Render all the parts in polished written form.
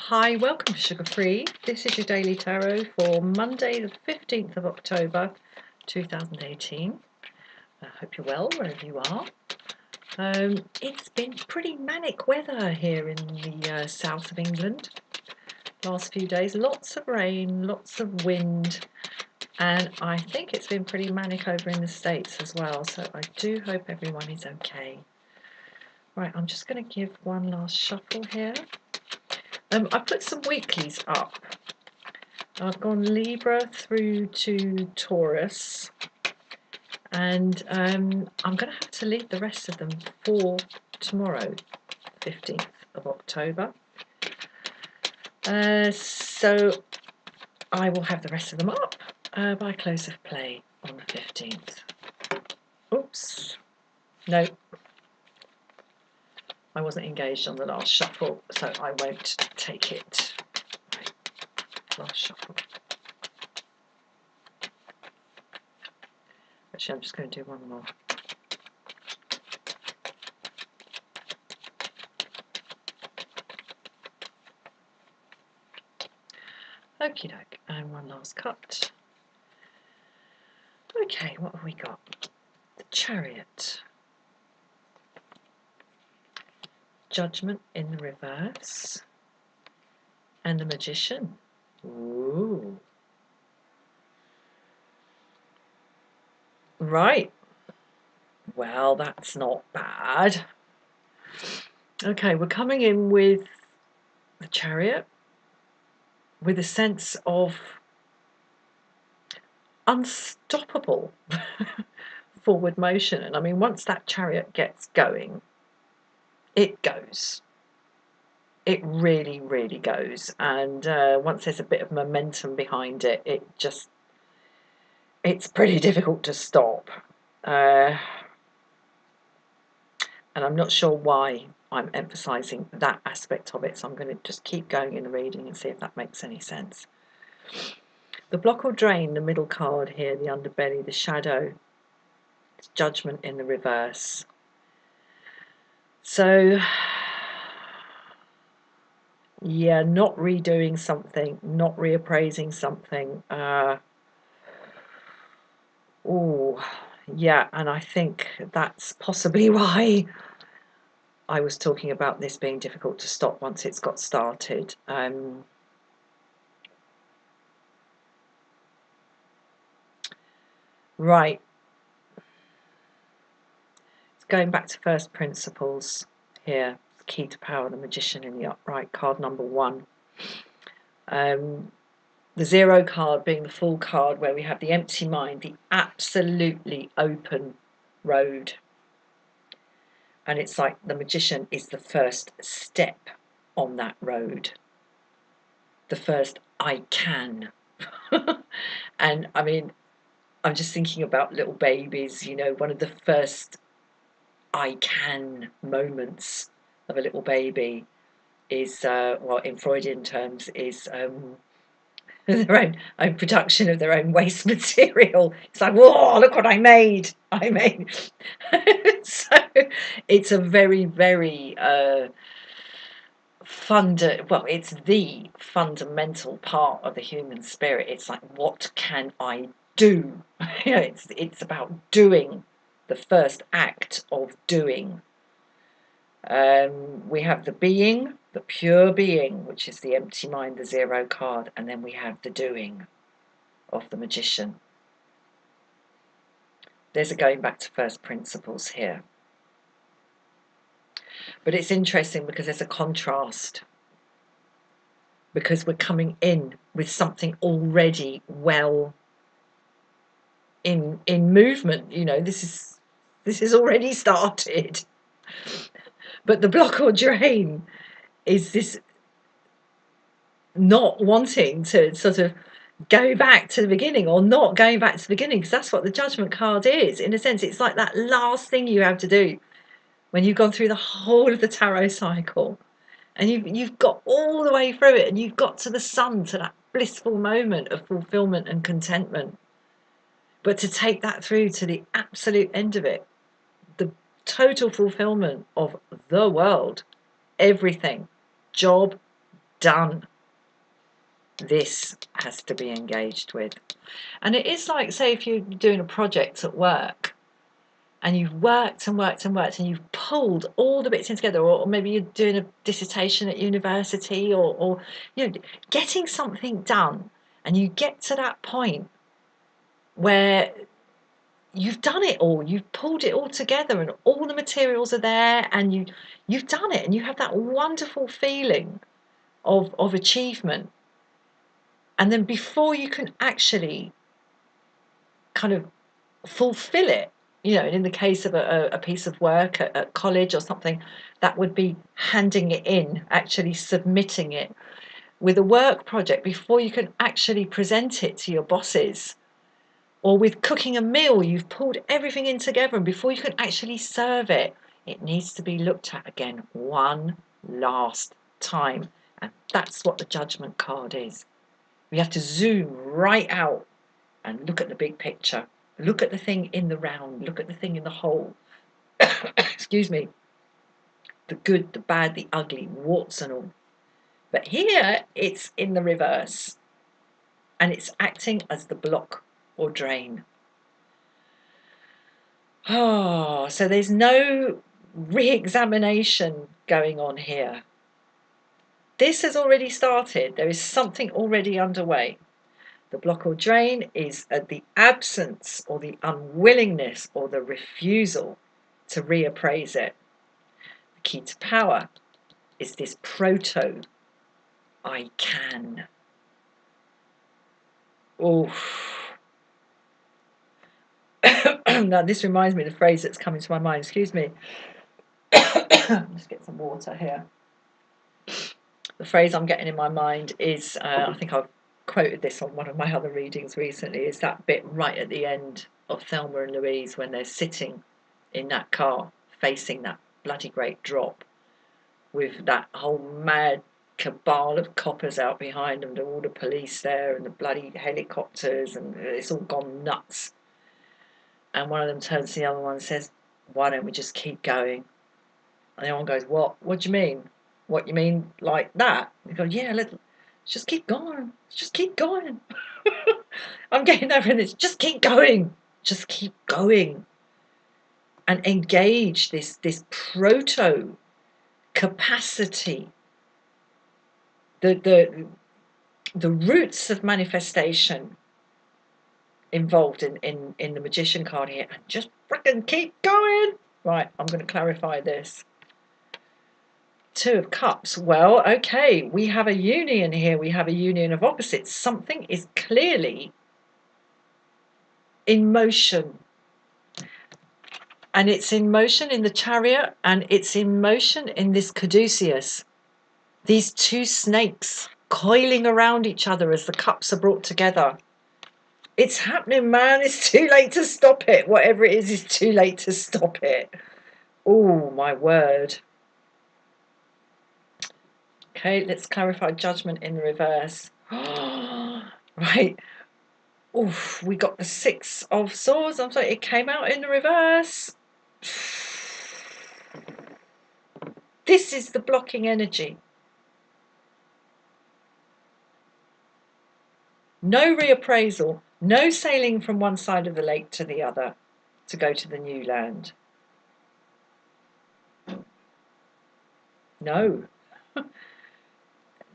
Hi, welcome to Sugar Free. This is your daily tarot for Monday, the 15th of October 2018. I hope you're well wherever you are. It's been pretty manic weather here in the south of England last few days. Lots of rain, lots of wind, and I think it's been pretty manic over in the States as well. So I do hope everyone is okay. Right, I'm just going to give one last shuffle here. I put some weeklies up. I've gone Libra through to Taurus, and I'm going to have to leave the rest of them for tomorrow, 15th of October. So I will have the rest of them up by close of play on the 15th. Oops, no, I wasn't engaged on the last shuffle, so I won't take it. Right, last shuffle. Actually, I'm just going to do one more. Okie doke, and one last cut. Okay, what have we got? The Chariot. Judgment in the reverse. And the Magician. Ooh. Right. Well, that's not bad. Okay, we're coming in with the Chariot with a sense of unstoppable forward motion. And I mean, once that Chariot gets going, it goes. It really, really goes. And once there's a bit of momentum behind it, it's pretty difficult to stop. And I'm not sure why I'm emphasising that aspect of it, so I'm going to just keep going in the reading and see if that makes any sense. The block or drain, the middle card here, the underbelly, the shadow, it's Judgment in the reverse. So, yeah, not redoing something, not reappraising something. Oh, yeah, and I think that's possibly why I was talking about this being difficult to stop once it's got started. Right. It's going back to first principles here. Key to power, the Magician in the upright, card number 1. The 0 card being the full card, where we have the empty mind, the absolutely open road. And it's like the Magician is the first step on that road. The first I can. And I mean, I'm just thinking about little babies, you know, one of the first I can moments of a little baby is, well, in Freudian terms, is their own production of their own waste material. It's like, whoa, look what I made. So it's a very, very it's the fundamental part of the human spirit. It's like, what can I do? You know, it's about doing, the first act of doing. We have the being, the pure being, which is the empty mind, the 0 card, and then we have the doing of the Magician. There's a going back to first principles here. But it's interesting because there's a contrast, because we're coming in with something already well in movement. You know, this is already started. But the block or drain is this not wanting to sort of go back to the beginning, or not going back to the beginning, because that's what the Judgment card is. In a sense, it's like that last thing you have to do when you've gone through the whole of the tarot cycle, and you've got all the way through it, and you've got to the sun, to that blissful moment of fulfillment and contentment. But to take that through to the absolute end of it, the total fulfillment of the world, everything, job done. This has to be engaged with. And it is like, say, if you're doing a project at work and you've worked and worked and worked and you've pulled all the bits in together, or maybe you're doing a dissertation at university, or you know, getting something done, and you get to that point where you've done it all, you've pulled it all together and all the materials are there, and you've done it, and you have that wonderful feeling of achievement. And then before you can actually kind of fulfill it, you know, and in the case of a piece of work at college or something, that would be handing it in, actually submitting it. With a work project, before you can actually present it to your bosses, or with cooking a meal, you've pulled everything in together, and before you can actually serve it, it needs to be looked at again one last time. And that's what the judgment card is. We have to zoom right out and look at the big picture. Look at the thing in the round. Look at the thing in the whole. Excuse me. The good, the bad, the ugly, warts and all. But here it's in the reverse. And it's acting as the block or drain. Oh, so there's no re-examination going on here. This has already started. There is something already underway. The block or drain is the absence or the unwillingness or the refusal to reappraise it. The key to power is this proto I can. Oh. Now this reminds me of the phrase that's coming to my mind. Excuse me. Just get some water here. The phrase I'm getting in my mind is, I think I've quoted this on one of my other readings recently, is that bit right at the end of Thelma and Louise when they're sitting in that car facing that bloody great drop with that whole mad cabal of coppers out behind them, all the police there and the bloody helicopters, and it's all gone nuts. And one of them turns to the other one and says, "Why don't we just keep going?" And the other one goes, "What? What do you mean? What, you mean like that?" They go, "Yeah, let's just keep going. Let's just keep going." I'm getting over this. Just keep going. Just keep going. And engage this proto capacity. The roots of manifestation involved in the magician card here. And just freaking keep going. Right, I'm going to clarify this. Two of Cups. Well, okay, we have a union here. We have a union of opposites. Something is clearly in motion. And it's in motion in the Chariot, and it's in motion in this caduceus. These two snakes coiling around each other as the cups are brought together. It's happening, man. It's too late to stop it. Whatever it is too late to stop it. Oh, my word. Okay, let's clarify judgment in the reverse. Right. Oof, we got the Six of Swords. I'm sorry, it came out in the reverse. This is the blocking energy. No reappraisal, no sailing from one side of the lake to the other to go to the new land. No.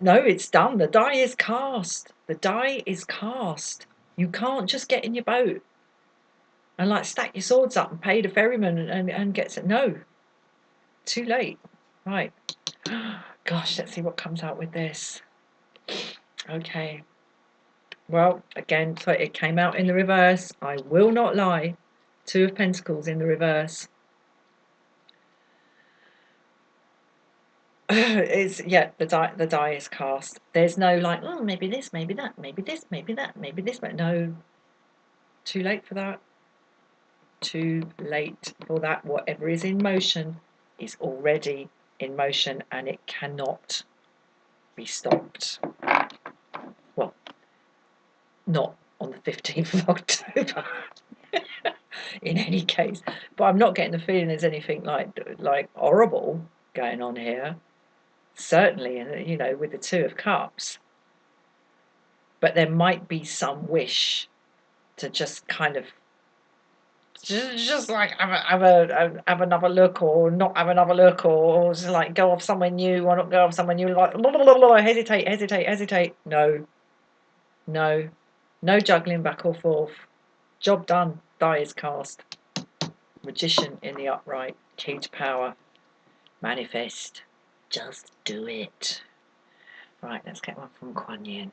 No, it's done. The die is cast. The die is cast. You can't just get in your boat and like stack your swords up and pay the ferryman and get it. No. Too late. Right. Gosh, let's see what comes out with this. Okay. Well, again, so it came out in the reverse. I will not lie. Two of Pentacles in the reverse. It's, yeah, the die is cast. There's no like, oh, maybe this, maybe that, maybe this, maybe that, maybe this. No, too late for that. Too late for that. Whatever is in motion is already in motion, and it cannot be stopped. Well, not on the 15th of October. In any case, but I'm not getting the feeling there's anything like horrible going on here. certainly, you know, with the Two of Cups. But there might be some wish to just kind of just like have another look, or not have another look, or just like go off somewhere new, or not go off somewhere new, like blah, blah, blah, blah, hesitate. No juggling back or forth. Job done. Die is cast. Magician in the upright. Key to power. Manifest. Just do it. Right, let's get one from Kuan Yin.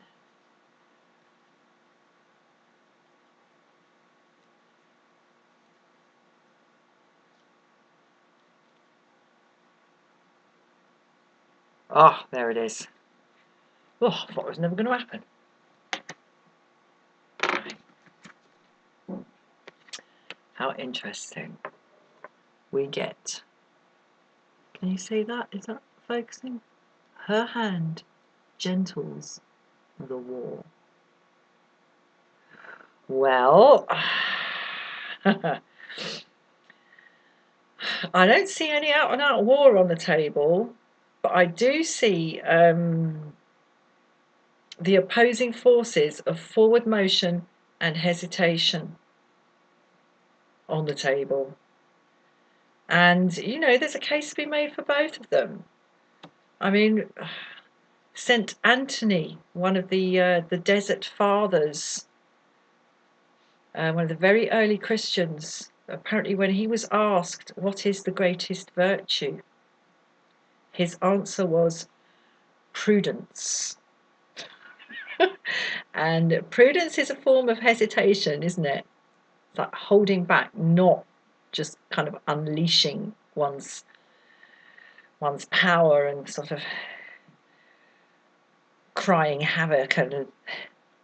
Ah, oh, there it is. Oh, I thought it was never going to happen. How interesting. We get, can you see that? Is that focusing? Her hand gentles the war. Well, I don't see any out and out war on the table, but I do see the opposing forces of forward motion and hesitation on the table. And, you know, there's a case to be made for both of them. I mean, St. Anthony, one of the Desert Fathers, one of the very early Christians, apparently when he was asked, what is the greatest virtue? His answer was prudence. And prudence is a form of hesitation, isn't it? It's like holding back, not just kind of unleashing one's power and sort of crying havoc and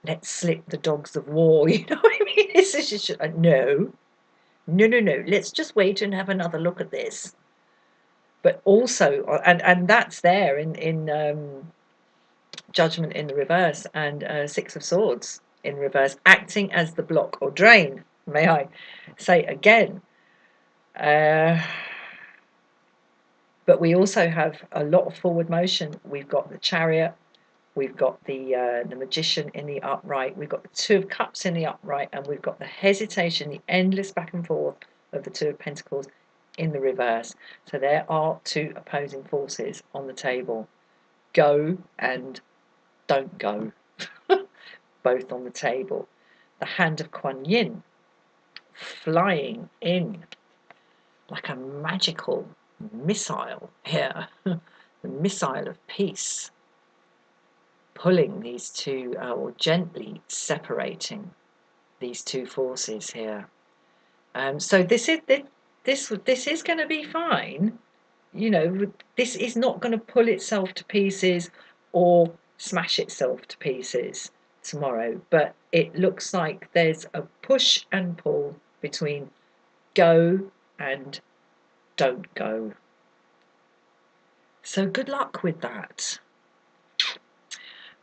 let's slip the dogs of war, you know what I mean? This is just no, let's just wait and have another look at this. But also, and that's there in Judgment in the reverse and Six of Swords in reverse, acting as the block or drain, may I say again. But we also have a lot of forward motion. We've got the Chariot, we've got the Magician in the upright, we've got the Two of Cups in the upright, and we've got the hesitation, the endless back and forth of the Two of Pentacles in the reverse. So there are two opposing forces on the table. Go and don't go. Both on the table. The hand of Kuan Yin flying in like a magical missile here. The missile of peace, pulling these two, or gently separating these two forces here. So this is going to be fine. You know, this is not going to pull itself to pieces or smash itself to pieces tomorrow, but it looks like there's a push and pull between go and don't go. So good luck with that.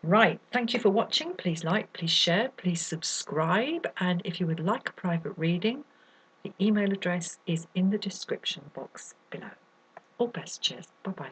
Right, thank you for watching. Please like, please share, please subscribe, and if you would like a private reading, the email address is in the description box below. All best, cheers, bye bye.